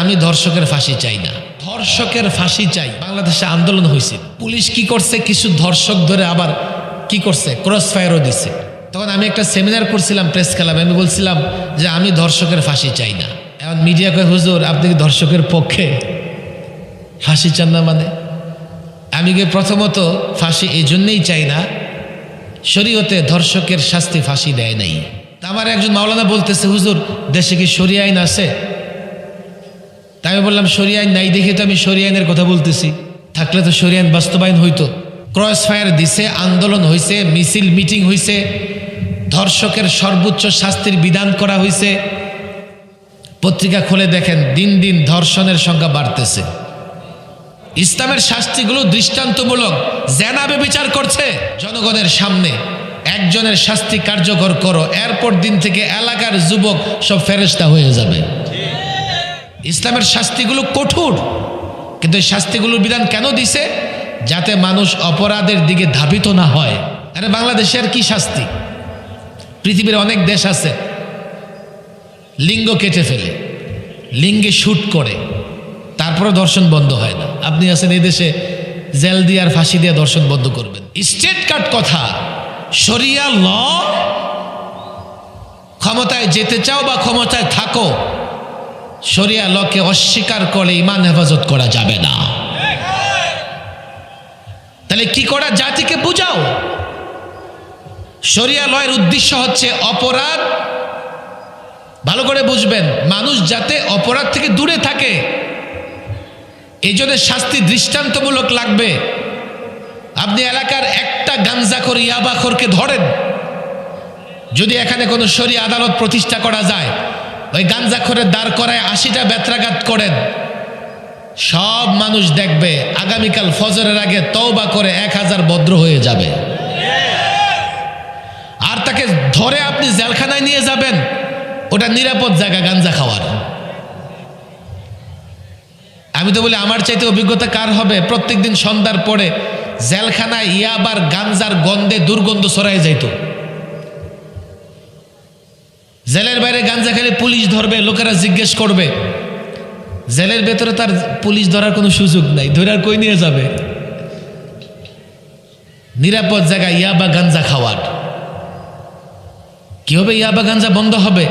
আমি ধর্ষকের ফাঁসি চাই না, ধর্ষকের ফাঁসি চাই। বাংলাদেশে আন্দোলন হয়েছিল, পুলিশ কি করছে, কিছু ধর্ষক ধরে আবার কি করছে, ক্রস ফায়ারও দিছে। তখন আমি একটা সেমিনার করছিলাম প্রেস ক্লাবে, আমি বলছিলাম যে আমি ধর্ষকের ফাঁসি চাই না। এখন মিডিয়া কয় হুজুর আপনি কি ধর্ষকের পক্ষে, ফাঁসি চান না মানে? আমি গিয়ে প্রথমত ফাঁসি এই জন্যেই চাই না, শরীয়তে ধর্ষকের শাস্তি ফাঁসি দেয় নাই। তা আমার একজন মাওলানা বলতেছে হুজুর দেশে কি শরিয়া আইন আছে? তাই আমি বললাম শরিয়া আইন নাই দেখে তো আমি শরিয়া আইনের কথা বলতেছি, থাকলে তো শরিয়া আইন বাস্তবায়ন হইতো। ক্রস ফায়ার দিছে, আন্দোলন হয়েছে, মিছিল মিটিং হয়েছে, ধর্ষকের সর্বোচ্চ শাস্তির বিধান করা হয়েছে। পত্রিকা খুলে দেখেন দিন দিন ধর্ষণের সংখ্যা বাড়তেছে। ইসলামের শাস্তিগুলো দৃষ্টান্তমূলক। জেনা ব্যভিচার করছে জনগণের সামনে, একজনের শাস্তি কার্যকর করো, এরপর দিন থেকে এলাকার যুবক সব ফেরেশতা হয়ে যাবে। ইসলামের শাস্তিগুলো কঠোর, কিন্তু এই শাস্তিগুলোর বিধান কেন দিছে? যাতে মানুষ অপরাধের দিকে ধাবিত না হয়। আরে বাংলাদেশে আর কি শাস্তি? পৃথিবীর অনেক দেশ আছে লিঙ্গ কেটে ফেলে, লিঙ্গে শুট করে, তারপরে ধর্ষণ বন্ধ হয় না। আপনি আছেন এই দেশে জেল দিয়ে আর ফাঁসি দিয়ে ধর্ষণ বন্ধ করবেন। স্টেট কাট কথা, শরিয়া ল, ক্ষমতায় যেতে চাও বা ক্ষমতায় থাকো, শরিয়া লকে অস্বীকার করে ইমান হেফাজত করা যাবে না। তাহলে কি করা, জাতিকে বুঝাও। শরিয়া লয়ের উদ্দেশ্য হচ্ছে অপরাধ, ভালো করে বুঝবেন, মানুষ যাতে অপরাধ থেকে দূরে থাকে, এই জন্য শাস্তি দৃষ্টান্তমূলক লাগবে। আপনি এলাকার একটা গাঞ্জাখোর ইয়াবাখোরকে ধরেন, যদি এখানে কোনো শরিয়া আদালত প্রতিষ্ঠা করা যায়, ওই গাঞ্জাখোরের দাঁড় করায় 80টা বেত্রাঘাত করেন, সব মানুষ দেখবে আগামীকাল ফজরের আগে তওবা করে 1000 ভদ্র হয়ে যাবে। আর তাকে ধরে আপনি জেলখানায় নিয়ে যাবেন, ওটা নিরাপদ জায়গা গাঞ্জা খাওয়ার। আমি তো বলি আমার চাইতে অভিজ্ঞতা কার হবে? প্রত্যেকদিন সন্ধ্যার পরে জেলখানায় ইয়াবার গাঞ্জার গন্ধে দুর্গন্ধ ছড়ায় যাইত। জেলের বাইরে গাঞ্জা খেলে পুলিশ ধরবে, লোকেরা জিজ্ঞেস করবে। জেলের ভেতরে তার পুলিশ ধরার কোনো সুযোগ নাই, ধরার কই নিয়ে যাবে? নিরাপদ জায়গায় ইয়াবা গাঞ্জা খাওয়ার। কি হবে? ইয়াবা গাঞ্জা বন্ধ হবে।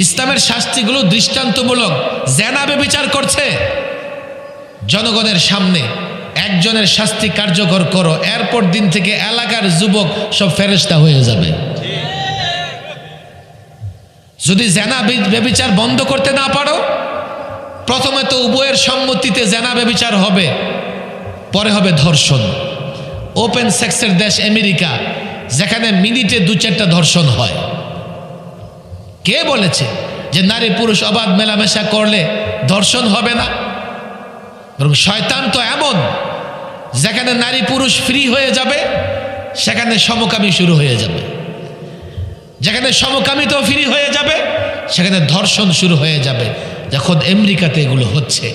ইসলামের শাস্তিগুলো দৃষ্টান্তমূলক। জেনা ব্যভিচার করছে জনগণের সামনে, একজনের শাস্তি কার্যকর করো, এরপর দিন থেকে এলাকার যুবক সব ফেরেশতা হয়ে যাবে। যদি জেনা ব্যভিচার বন্ধ করতে না পারো, প্রথমে তো উভয়ের সম্মতিতে জেনা ব্যভিচার হবে, পরে হবে ধর্ষণ। ওপেন সেক্সের দেশ আমেরিকা, যেখানে মিনিটে 2-4টা ধর্ষণ হয়। কে বলেছে যে নারী পুরুষ অবাধ মেলামেশা করলে ধর্ষণ হবে না? বরং শয়তান তো এমন, যেখানে নারী পুরুষ ফ্রি হয়ে যাবে সেখানে সমকামী শুরু হয়ে যাবে, যেখানে সমকামিতা ফ্রি হয়ে যাবে সেখানে ধর্ষণ শুরু হয়ে যাবে। যখন আমেরিকাতে এগুলো হচ্ছে।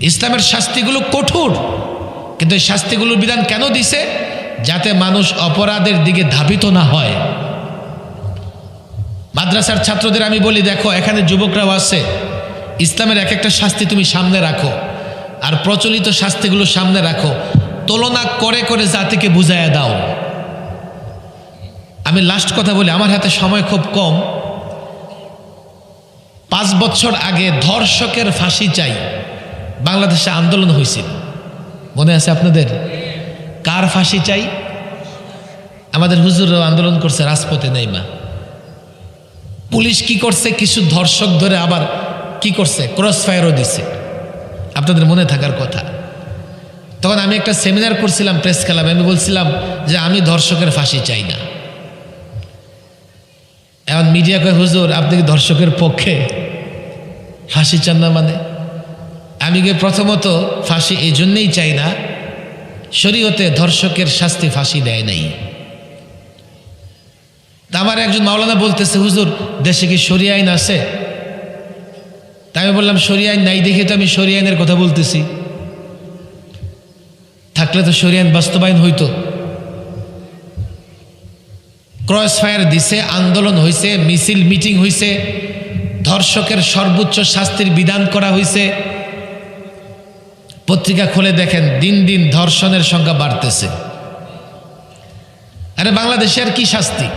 ইসলামের শাস্তিগুলো কঠোর, কিন্তু এই শাস্তিগুলোর বিধান কেন দিছে? যাতে মানুষ অপরাধের দিকে ধাবিত না হয়। মাদ্রাসার ছাত্রদের আমি বলি, দেখো এখানে যুবকরাও আছে, ইসলামের এক একটা শাস্তি তুমি সামনে রাখো, আর প্রচলিত শাস্তিগুলো সামনে রাখো, তুলনা করে করে জাতিকে বুঝাইয়া দাও। আমি লাস্ট কথা বলি, আমার হাতে সময় খুব কম। 5 বছর আগে ধর্ষকের ফাঁসি চাই বাংলাদেশে আন্দোলন হয়েছিল, মনে আছে আপনাদের? কার ফাঁসি চাই? আমাদের হুজুররাও আন্দোলন করছে রাজপথে নেইমা। পুলিশ কি করছে, কিছু ধর্ষক ধরে আবার কি করছে, ক্রস ফায়ারও দিছে, আপনাদের মনে থাকার কথা। তখন আমি একটা সেমিনার করছিলাম প্রেস ক্লাবে, আমি বলছিলাম যে আমি ধর্ষকের ফাঁসি চাই না। এখন মিডিয়া কয় হুজুর আপনি কি ধর্ষকের পক্ষে, ফাঁসি চান না মানে? আমি গিয়ে প্রথমত ফাঁসি এই জন্যেই চাই না, শরীয়তে ধর্ষকের শাস্তি ফাঁসি দেয় নাই। তা আমার একজন মাওলানা বলতেছে হুজুর দেশে কি শরিয়া আইন আছে? তাই আমি বললাম শরিয়া আইন নাই দেখে তো আমি শরিয়া আইনের কথা বলতেছি, থাকলে তো শরিয়া আইন বাস্তবায়ন হইতো। ক্রস ফায়ার দিছে, আন্দোলন হয়েছে, মিছিল মিটিং হয়েছে, ধর্ষকের সর্বোচ্চ শাস্তির বিধান করা হয়েছে। পত্রিকা খুলে দেখেন, দিন দিন ধর্ষণের সংখ্যা বাড়তেছে। আরে বাংলাদেশের কি শাস্তি?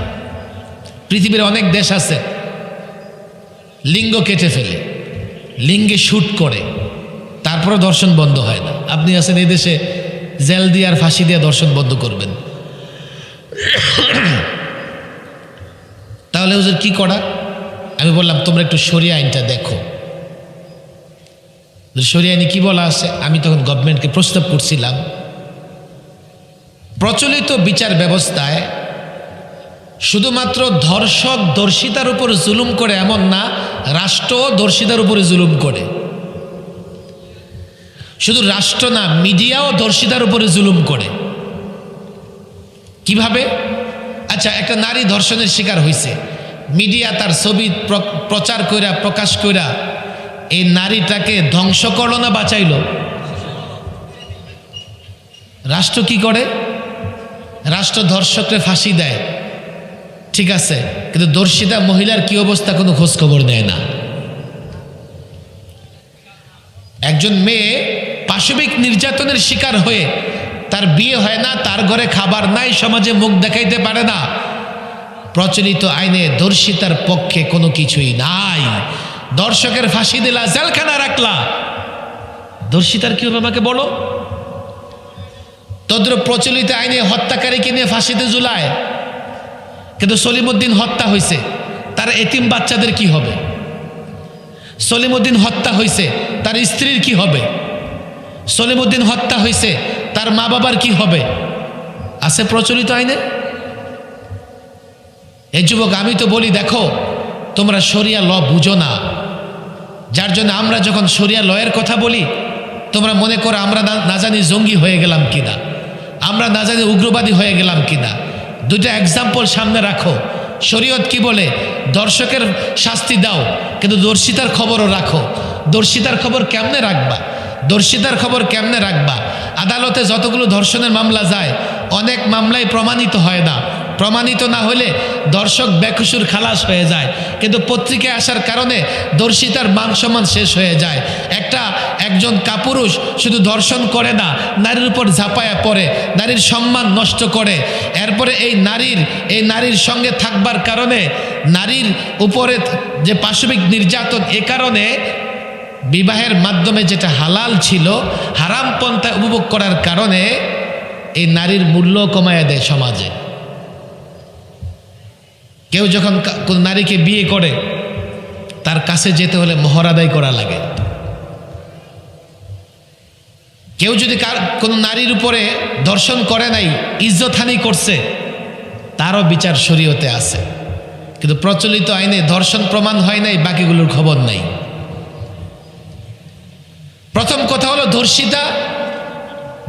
পৃথিবীর অনেক দেশ আছে লিঙ্গ কেটে ফেলে, লিঙ্গে শুট করে, তারপরে ধর্ষণ বন্ধ হয় না। আপনি আছেন এই দেশে জেল দিয়ে আর ফাঁসি দিয়ে ধর্ষণ বন্ধ করবেন। তাহলে হুজুর কি করা? আমি বললাম তোমরা একটু শরিয়া আইনটা দেখো, শরিয়া আইনে কি বলা আছে। আমি তখন গভর্নমেন্টকে প্রস্তাব করছিলাম, প্রচলিত বিচার ব্যবস্থায় শুধুমাত্র ধর্ষক ধর্ষিতার উপর জুলুম করে এমন না, রাষ্ট্র ধর্ষিতার উপরে জুলুম করে। শুধু রাষ্ট্র না, মিডিয়াও ধর্ষিতার উপরে জুলুম করে। কিভাবে? আচ্ছা, একটা নারী ধর্ষণের শিকার হয়েছে, মিডিয়া তার ছবি প্রচার কইরা প্রকাশ কইরা এই নারীটাকে ধ্বংস করলো না বাঁচাইল? রাষ্ট্র কি করে? রাষ্ট্র ধর্ষককে ফাঁসি দেয়, ঠিক আছে, কিন্তু ধর্ষিতা মহিলার কি অবস্থা কোনো খোঁজ খবর নেয় না। একজন মেয়ে পাশবিক নির্যাতনের শিকার হয়ে তার বিয়ে হয় না, তার ঘরে খাবার নাই, সমাজে মুখ দেখাইতে পারে না, প্রচলিত আইনে ধর্ষিতার পক্ষে কোনো কিছুই নাই। ধর্ষকের ফাঁসি দিলা, জেলখানা রাখলা, ধর্ষিতার কি হবে আমাকে বলো? তদ্রুপ প্রচলিত আইনে হত্যাকারীকে নিয়ে ফাঁসিতে ঝুলায়, কিন্তু সলিমউদ্দিন হত্যা হয়েছে, তার এতিম বাচ্চাদের কি হবে? সলিমউদ্দিন হত্যা হয়েছে, তার স্ত্রীর কি হবে? সলিমউদ্দিন হত্যা হয়েছে, তার মা বাবার কি হবে? আছে প্রচলিত আইনে। এই যুবক, আমি তো বলি দেখো, তোমরা শরিয়া ল বুঝো না, যার জন্য আমরা যখন শরিয়া লয়ের কথা বলি তোমরা মনে করো আমরা না জানি জঙ্গি হয়ে গেলাম কিনা, আমরা না জানি উগ্রবাদী হয়ে গেলাম কিনা। দুইটা এক্সাম্পল সামনে রাখো। শরীয়ত কি বলে? ধর্ষকের শাস্তি দাও, কিন্তু ধর্ষিতার খবরও রাখো। ধর্ষিতার খবর কেমনে রাখবা? ধর্ষিতার খবর কেমনে রাখবা? আদালতে যতগুলো ধর্ষণের মামলা যায়, অনেক মামলাই প্রমাণিত হয় না। প্রমাণিত না হলে ধর্ষক বেকসুর খালাস হয়ে যায়, কিন্তু পত্রিকায় আসার কারণে ধর্ষিতার মান সম্মান শেষ হয়ে যায়। একজন কাপুরুষ শুধু ধর্ষণ করে না, নারীর উপর ঝাঁপায়া পড়ে, নারীর সম্মান নষ্ট করে। এরপরে এই নারীর সঙ্গে থাকবার কারণে নারীর উপরে যে পাশবিক নির্যাতন, এ কারণে বিবাহের মাধ্যমে যেটা হালাল ছিল হারাম পন্থায় উপভোগ করার কারণে এই নারীর মূল্য কমায়া দেয় সমাজে। কেউ যখন কোন নারীকে বিয়ে করে, তার কাছে যেতে হলে মোহর আদায় করা লাগে। কেউ যদি কোনো নারীর উপরে ধর্ষণ করে নাই, ইজ্জতহানি করছে, তারও বিচার শরীয়তে আছে, কিন্তু প্রচলিত আইনে ধর্ষণ প্রমাণ হয় নাই, বাকিগুলোর খবর নাই। প্রথম কথা হলো ধর্ষিতা,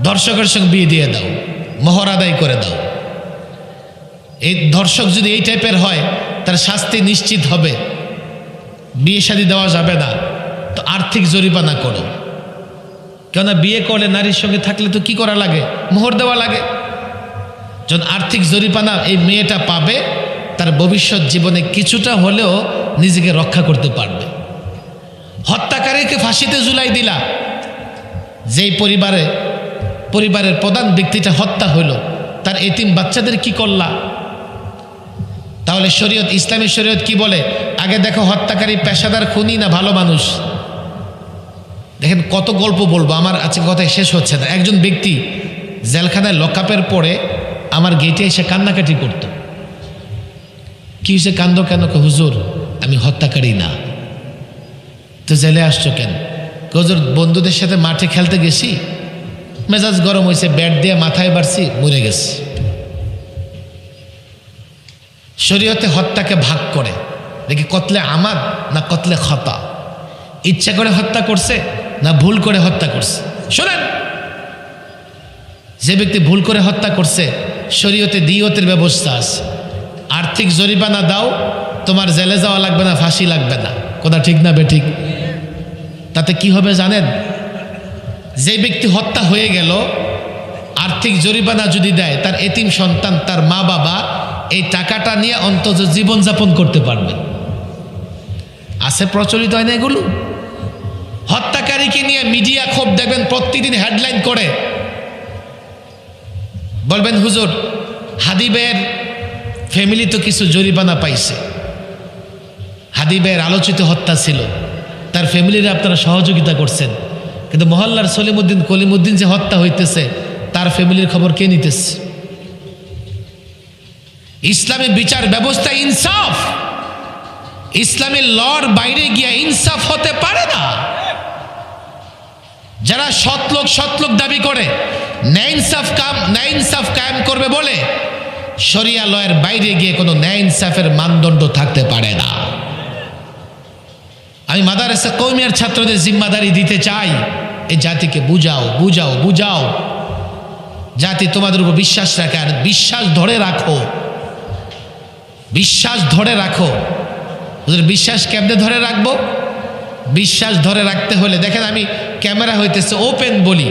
ধর্ষকের সঙ্গে বিয়ে দিয়ে দাও, মোহর আদায় করে দাও। এই ধর্ষক যদি এই টাইপের হয়, তার শাস্তি নিশ্চিত হবে, বিয়ে শাদী দেওয়া যাবে না, তো আর্থিক জরিমানা করো। কেননা বিয়ে করলে নারীর সঙ্গে থাকলে তো কি করা লাগে? মোহর দেওয়া লাগে। যখন আর্থিক জরিমানা এই মেয়েটা পাবে, তার ভবিষ্যৎ জীবনে কিছুটা হলেও নিজেকে রক্ষা করতে পারবে। হত্যাকারীকে ফাঁসিতে ঝুলাই দিলা, যেই পরিবারের প্রধান ব্যক্তিটা হত্যা হইল, তার এতিম বাচ্চাদের কি করলা? তাহলে শরীয়ত, ইসলামী শরীয়ত কি বলে? আগে দেখো হত্যাকারী পেশাদার খুনি না ভালো মানুষ। দেখেন কত গল্প বলবো, আমার আজকে কথা শেষ হচ্ছে না। একজন ব্যক্তি জেলখানায় লকআপের পরে আমার গেটে এসে কান্নাকাটি করত। কি হয়েছে, কান্দো কেন? হুজুর আমি হত্যাকারী না। তো জেলে আসছো কেন? হুজুর বন্ধুদের সাথে মাঠে খেলতে গেছি, মেজাজ গরম হয়েছে, ব্যাট দিয়ে মাথায় বাড়ছি, মরে গেছি। শরীয়তে হত্যাকে ভাগ করে দেখি, কতলে আমাদ না কতলে খতা, ইচ্ছা করে হত্যা করছে না ভুল করে হত্যা করছে। শোনেন, যে ব্যক্তি ভুল করে হত্যা করছে, শরীয়তে দিয়তের ব্যবস্থা আছে। আর্থিক জরিমানা দাও, তোমার জেলে যাওয়া লাগবে না, ফাঁসি লাগবে না। কথা ঠিক না বেঠিক? তাতে কি হবে জানেন? যে ব্যক্তি হত্যা হয়ে গেল, আর্থিক জরিমানা যদি দেয়, তার এতিম সন্তান, তার মা বাবা এই টাকাটা নিয়ে অন্তত জীবনযাপন করতে পারবে। আজ আছে, প্রচলিত হয় না এগুলো। হত্যাকারীকে নিয়ে মিডিয়া খুব দেখবেন প্রতিদিন হেডলাইন করে, বলবেন হুজুর হাদিবের ফ্যামিলি তো কিছু জরিমানা পাইছে, হাদিবের আলোচিত হত্যা ছিল, তার ফ্যামিলির আপনারা সহযোগিতা করছেন, কিন্তু মহল্লার সলিমুদ্দিন কলিমুদ্দিন যে হত্যা হইতেছে তার ফ্যামিলির খবর কে নিতেছে? ইসলামী বিচার ব্যবস্থা ইনসাফ, ইসলামী লর বাইরে গিয়ে ইনসাফ হতে পারে না। যারা সৎলোক দাবি করে ন্যায় ইনসাফ কায়েম করবে বলে শরিয়া লয়ের বাইরে গিয়ে কোনো ন্যায় ইনসাফের মানদণ্ড থাকতে পারে না। আমি মাদারেসা কওমিয়ার ছাত্রদের জিম্মাদারি দিতে চাই, এই জাতিকে বুঝাও। জাতি তোমাদের উপর বিশ্বাস রাখে, আর বিশ্বাস ধরে রাখো। বিশ্বাস কেমনে ধরে রাখবো? বিশ্বাস ধরে রাখতে হলে দেখেন, আমি ক্যামেরা হইতেছে ওপেন বলি,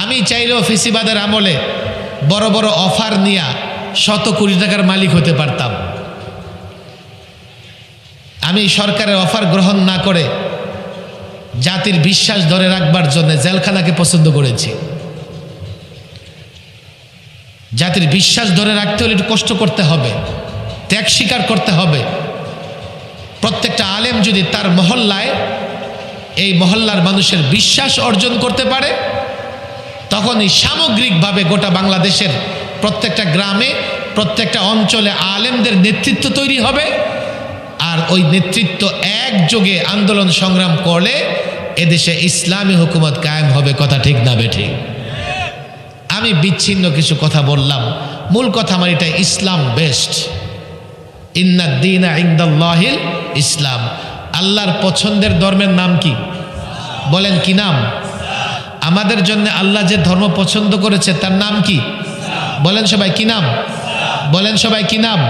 আমি চাইলেও ফেসিবাদের আমলে বড় বড় অফার নিয়ে শত কোটি টাকার মালিক হতে পারতাম। আমি সরকারের অফার গ্রহণ না করে জাতির বিশ্বাস ধরে রাখবার জন্য জেলখানাকে পছন্দ করেছি। জাতির বিশ্বাস ধরে রাখতে হলে একটু কষ্ট করতে হবে, ত্যাগ স্বীকার করতে হবে। প্রত্যেকটা আলেম যদি তার মহল্লায় এই মহল্লার মানুষের বিশ্বাস অর্জন করতে পারে, তখনই সামগ্রিকভাবে গোটা বাংলাদেশের প্রত্যেকটা গ্রামে, প্রত্যেকটা অঞ্চলে আলেমদের নেতৃত্ব তৈরি হবে। আর ওই নেতৃত্ব একযোগে আন্দোলন সংগ্রাম করলে এদেশে ইসলামী হুকুমত কায়েম হবে। কথা ঠিক না বেঠিক? আমি বিচ্ছিন্ন কিছু কথা বললাম, মূল কথা আমার এটা, ইসলাম বেস্ট। ইন্নাদ দীনা ইনদাল্লাহিল ইসলাম। আল্লাহর পছন্দের ধর্মের নাম কি? বলেন কি নাম? আমাদের জন্য আল্লাহ যে ধর্ম পছন্দ করেছে তার নাম কি? বলেন সবাই কি নাম? বলেন সবাই কি নাম?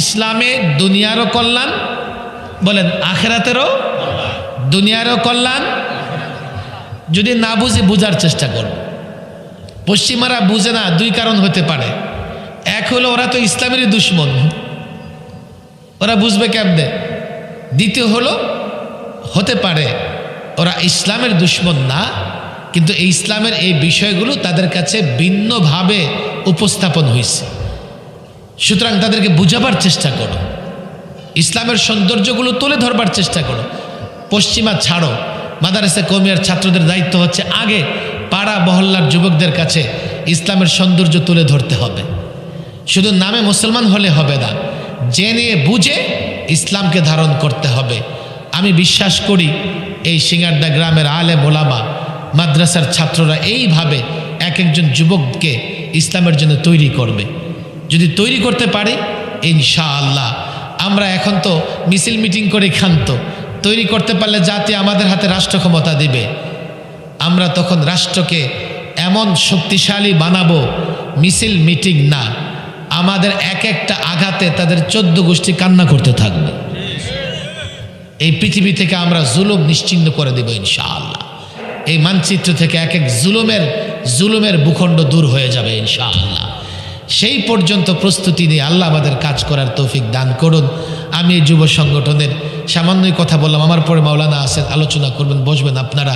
ইসলামে দুনিয়ারও কল্যাণ, বলেন আখেরাতেরও, দুনিয়ারও কল্যাণ। যদি না বুঝে বুঝার চেষ্টা করব। পশ্চিমারা বুঝে না, দুই কারণ হতে পারে। এক হলো ওরা তো ইসলামেরই দুশ্মন, ওরা বুঝবে কেমনে। দ্বিতীয় হলো হতে পারে ওরা ইসলামের দুশ্মন না, কিন্তু এই ইসলামের এই বিষয়গুলো তাদের কাছে ভিন্নভাবে উপস্থাপন হয়েছে। সুতরাং তাদেরকে বুঝাবার চেষ্টা করো, ইসলামের সৌন্দর্যগুলো তুলে ধরবার চেষ্টা করো। পশ্চিমা ছাড়ো। মাদারেসা কওমিয়ার ছাত্রদের দায়িত্ব হচ্ছে আগে পাড়া মহল্লার যুবকদের কাছে ইসলামের সৌন্দর্য তুলে ধরতে হবে। শুধু নামে মুসলমান হলে হবে না, জেনে বুঝে ইসলামকে ধারণ করতে হবে। আমি বিশ্বাস করি এই সিঙ্গারদা গ্রামের আলেম ওলামা মাদ্রাসার ছাত্ররা এইভাবে এক একজন যুবককে ইসলামের জন্য তৈরি করবে। যদি তৈরি করতে পারে ইনশাআল্লাহ, আমরা এখন তো মিছিল মিটিং করে ক্ষান্ত, তৈরি করতে পারলে জাতি আমাদের হাতে রাষ্ট্র ক্ষমতা দিবে। আমরা তখন রাষ্ট্রকে এমন শক্তিশালী বানাবো, মিছিল মিটিং না, আমাদের এক একটা আঘাতে তাদের 14 গোষ্ঠী কান্না করতে থাকবে। এই পৃথিবী থেকে আমরা জুলুম নিশ্চিহ্ন করে দেব ইনশাআল্লাহ। এই মানচিত্র থেকে এক এক জুলুমের ভূখণ্ড দূর হয়ে যাবে ইনশাআল্লাহ। সেই পর্যন্ত প্রস্তুতি নিয়ে আল্লাহ আমাদের কাজ করার তৌফিক দান করুন। আমি এই যুব সংগঠনের সামান্যই কথা বললাম, আমার পরে মাওলানা আছেন, আলোচনা করবেন, বসবেন আপনারা।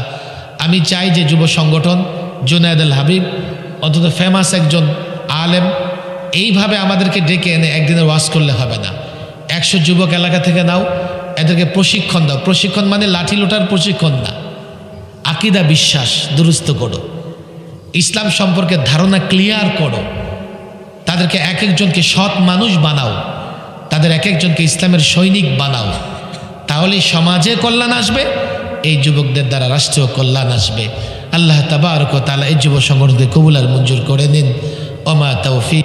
আমি চাই যে যুব সংগঠন জুনায়েদ আল হাবিব অন্তত ফেমাস একজন আলেম, এইভাবে আমাদেরকে ডেকে এনে একদিনের ওয়াজ করলে হবে না। 100 যুবক এলাকা থেকে নাও, এদেরকে প্রশিক্ষণ দাও। প্রশিক্ষণ মানে লাঠি লোটার প্রশিক্ষণ না, আকীদা বিশ্বাস দুরুস্ত করো, ইসলাম সম্পর্কে ধারণা ক্লিয়ার করো। তাদেরকে এক একজনকে সৎ মানুষ বানাও, তাদের এক একজনকে ইসলামের সৈনিক বানাও। তাহলেই সমাজে কল্যাণ আসবে, এই যুবকদের দ্বারা রাষ্ট্রীয় কল্যাণ আসবে। আল্লাহ তাবারক ওয়া তাআলা এই যুব সংগঠনকে কবুল আর মঞ্জুর করে নিন। ওমা তৌফিক